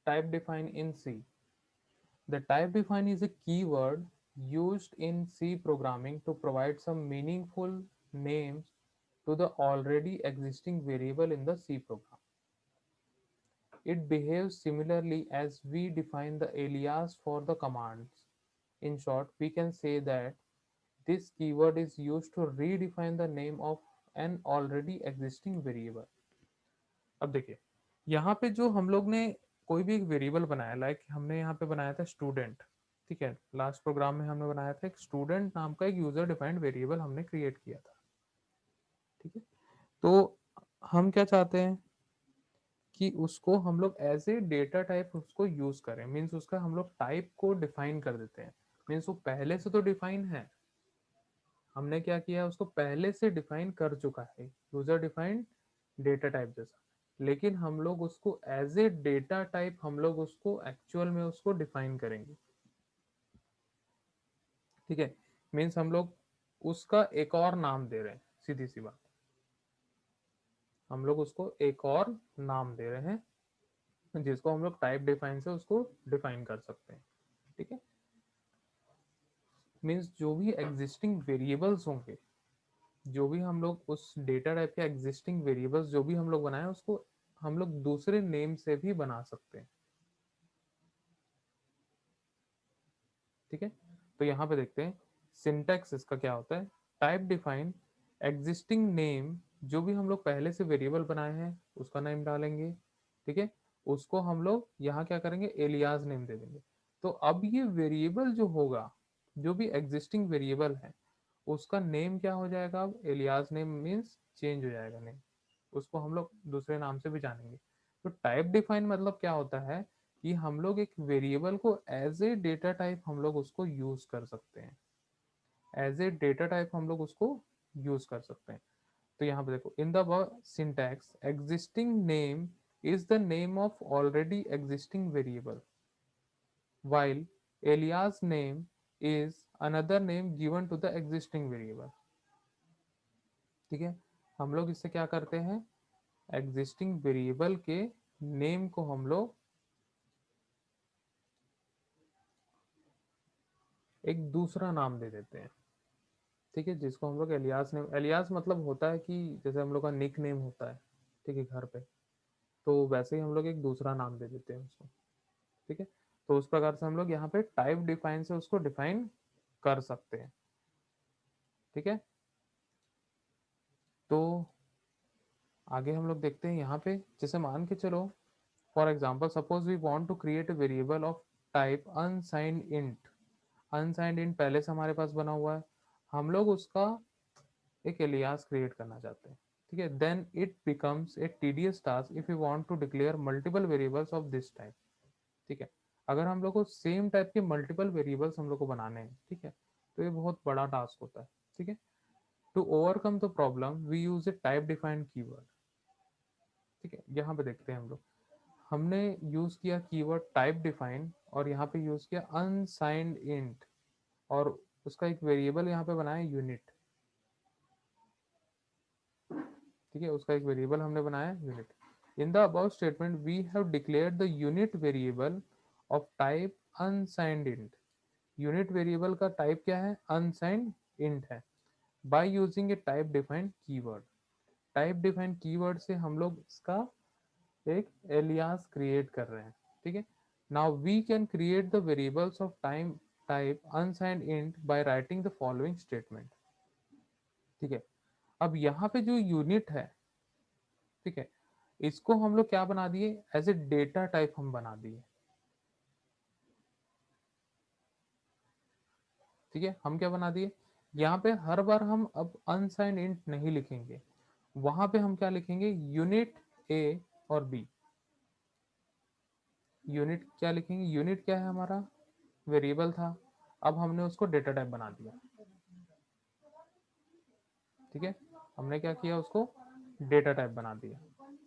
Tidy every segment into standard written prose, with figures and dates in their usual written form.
type define in C. The type define is a keyword used in C programming to provide some meaningful names to the already existing variable in the C program. It behaves similarly as we define the alias for the commands. In short, we can say that this keyword is used to redefine the name of an already existing variable. अब देखिए, यहाँ पे जो हम लोग ने कोई भी एक वेरिएबल बनाया, लाइक हमने यहाँ पे बनाया था स्टूडेंट, ठीक है, लास्ट प्रोग्राम में हमने बनाया था एक स्टूडेंट नाम का एक यूजर डिफाइंड वेरिएबल हमने क्रिएट किया था, ठीक है। तो हम क्या चाहते हैं कि उसको हम लोग एज ए डेटा टाइप उसको यूज करें, मीन्स उसका हम लोग टाइप को डिफाइन कर देते हैं। मीन्स वो पहले से तो डिफाइन है, हमने क्या किया, उसको पहले से डिफाइन कर चुका है, यूजर डिफाइंड डेटा टाइप जैसा, लेकिन हम लोग उसको एज ए डेटा टाइप हम लोग उसको एक्चुअल में उसको डिफाइन करेंगे, ठीक है। मीन्स हम लोग उसका एक और नाम दे रहे हैं, सीधी सी बात, हम लोग उसको एक और नाम दे रहे हैं जिसको हम लोग टाइप डिफाइन से उसको डिफाइन कर सकते हैं, ठीक है। मीन्स जो भी एग्जिस्टिंग वेरिएबल्स होंगे, जो भी हम लोग उस डेटा टाइप के एग्जिस्टिंग वेरिएबल्स जो भी हम लोग बनाए उसको हम लोग दूसरे नेम से भी बना सकते हैं, ठीक है। तो यहाँ पे देखते हैं सिंटैक्स इसका क्या होता है। टाइप डिफाइन एग्जिस्टिंग नेम, जो भी हम लोग पहले से वेरिएबल बनाए हैं उसका नेम डालेंगे, ठीक है। उसको हम लोग यहाँ क्या करेंगे, एलियास नेम दे देंगे। तो अब ये वेरिएबल जो होगा, जो भी एग्जिस्टिंग वेरिएबल है उसका नेम क्या हो जाएगा, अब एलियास नेम मीन्स चेंज हो जाएगा नेम, उसको हम लोग दूसरे नाम से भी जानेंगे। तो टाइप डिफाइन मतलब क्या होता है कि हम लोग एक वेरिएबल को एज ए डेटा टाइप हम लोग उसको यूज कर सकते हैं, एज ए डेटा टाइप हम लोग उसको यूज कर सकते हैं। तो यहाँ पे देखो, in the syntax existing name is the name of already existing variable, while alias name is another name given to the existing variable, ठीक है। हम लोग इससे क्या करते हैं, एग्जिस्टिंग वेरिएबल के नेम को हम लोग एक दूसरा नाम दे देते हैं, ठीक है, जिसको हम लोग एलियास नेम, एलियास मतलब होता है कि जैसे हम लोग का निक नेम होता है, ठीक है, घर पे, तो वैसे ही हम लोग एक दूसरा नाम दे देते हैं उसको, ठीक है। तो उस प्रकार से हम लोग यहाँ पे टाइप डिफाइन से उसको डिफाइन कर सकते हैं, ठीक है। तो आगे हम लोग देखते हैं यहाँ पे, जैसे मान के चलो, for example suppose we want to create a variable of type unsigned int. Unsigned int पहले से हमारे पास बना हुआ है, हम लोग उसका एक एलियास क्रिएट करना चाहते हैं, ठीक है। Then it becomes a tedious task if you want to declare multiple variables of this type, ठीक है। अगर हम लोग को सेम टाइप के मल्टीपल वेरिएबल्स हम लोग को बनाने हैं, ठीक है, तो ये बहुत बड़ा टास्क होता है, ठीक है। To overcome the problem we use a type defined keyword, ठीक है। यहाँ पे देखते हैं हम लोग, हमने यूज किया कीवर्ड टाइप डिफाइन और यहाँ पे यूज किया अनसाइंड इंट, और उसका एक वेरिएबल यहाँ पे बनाया यूनिट, ठीक है, उसका एक वेरिएबल हमने बनाया unit. In the above statement we have declared the unit variable of type unsigned int. Unit variable का टाइप क्या है, अनसाइंड इंट है, by using a type defined keyword. Type defined keyword से हम लोग इसका एक एलियास क्रिएट कर रहे हैं, ठीक है। Now we can create the variables of time type unsigned int by writing the following statement, ठीक है। अब यहाँ पे जो यूनिट है, ठीक है, इसको हम लोग क्या बना दिए, एज ए डेटा टाइप हम बना दिए, ठीक है। हम क्या बना दिए, यहाँ पे हर बार हम अब अनसाइंड इंट नहीं लिखेंगे, वहां पे हम क्या लिखेंगे, यूनिट ए और बी। यूनिट क्या लिखेंगे, यूनिट क्या है हमारा, वेरिएबल था, अब हमने उसको डेटा टाइप बना दिया, ठीक है। हमने क्या किया, उसको डेटा टाइप बना दिया,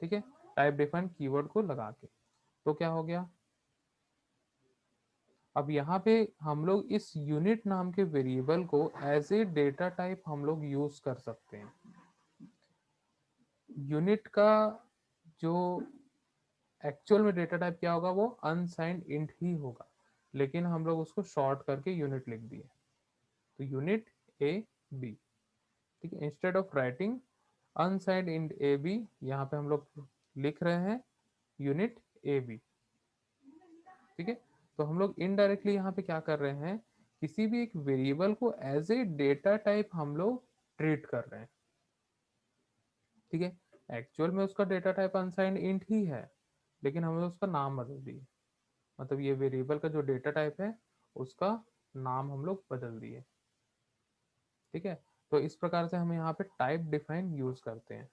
ठीक है, टाइप डिफाइंड कीवर्ड को लगा के। तो क्या हो गया, अब यहाँ पे हम लोग इस यूनिट नाम के वेरिएबल को एज ए डेटा टाइप हम लोग यूज कर सकते हैं। यूनिट का जो एक्चुअल में डेटा टाइप क्या होगा, वो अनसाइंड इंट ही होगा, लेकिन हम लोग उसको शॉर्ट करके यूनिट लिख दिए, तो यूनिट ए बी। ठीक है, instead of writing unsigned int A B, यहाँ पे हम लोग लिख रहे हैं यूनिट ए बी। ठीक है, तो हम लोग इनडायरेक्टली यहाँ पे क्या कर रहे हैं, किसी भी एक वेरिएबल को एज ए डेटा टाइप हम लोग ट्रीट कर रहे हैं। ठीक है, एक्चुअल में उसका डेटा टाइप अनसाइंड इंट ही है, लेकिन हमने उसका नाम बदल दिया, मतलब ये वेरिएबल का जो डेटा टाइप है उसका नाम हम लोग बदल दिए। ठीक है, तो इस प्रकार से हम यहाँ पे टाइप डिफाइन यूज करते हैं।